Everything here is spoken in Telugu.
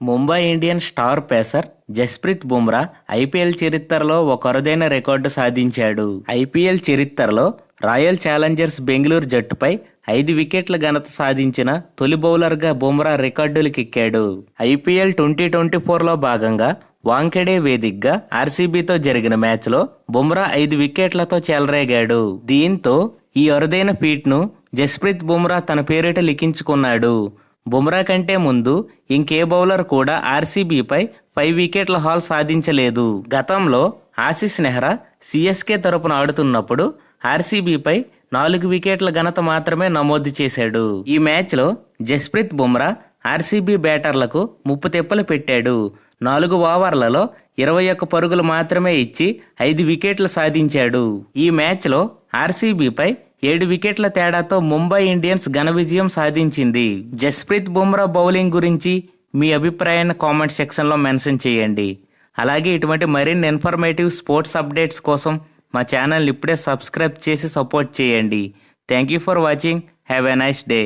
Mumbai Indians star pacer Jasprit Bumrah IPL చరిత్రలో ఒక అరుదైన రికార్డు సాధించాడు. ఐపీఎల్ చరిత్రలో రాయల్ ఛాలెంజర్స్ బెంగళూరు జట్టుపై 5 వికెట్ల ఘనత సాధించిన తొలి బౌలర్గా బుమ్రా రికార్డులకెక్కాడు. ఐపీఎల్ 2024లో భాగంగా వాంఖెడే వేదికగా ఆర్సీబీతో జరిగిన మ్యాచ్లో బుమ్రా 5 వికెట్లతో చెలరేగాడు. దీంతో ఈ అరుదైన ఫీట్ను జస్ప్రీత్ బుమ్రా తన పేరిట లిఖించుకున్నాడు. బుమ్రా కంటే ముందు ఇంకే బౌలర్ కూడా ఆర్సీబీపై 5 వికెట్ల హాల్ సాధించలేదు. గతంలో ఆశిష్ నెహ్రా సిఎస్కే తరపున ఆడుతున్నప్పుడు ఆర్సీబీపై 4 వికెట్ల ఘనత మాత్రమే నమోదు చేశాడు. ఈ మ్యాచ్లో జస్ప్రీత్ బుమ్రా ఆర్సీబీ బ్యాటర్లకు ముప్పు తిప్పలు పెట్టాడు. 4 ఓవర్లలో 21 పరుగులు మాత్రమే ఇచ్చి 5 వికెట్లు సాధించాడు. ఈ మ్యాచ్లో ఆర్సీబీపై 7 వికెట్ల తేడాతో ముంబై ఇండియన్స్ ఘన విజయం సాధించింది. జస్ప్రీత్ బుమ్రా బౌలింగ్ గురించి మీ అభిప్రాయాన్ని కామెంట్ సెక్షన్లో మెన్షన్ చేయండి. అలాగే ఇటువంటి మరిన్ని ఇన్ఫర్మేటివ్ స్పోర్ట్స్ అప్డేట్స్ కోసం మా ఛానల్ ఇప్పుడే సబ్స్క్రైబ్ చేసి సపోర్ట్ చేయండి. Thank you for watching. Have a nice day.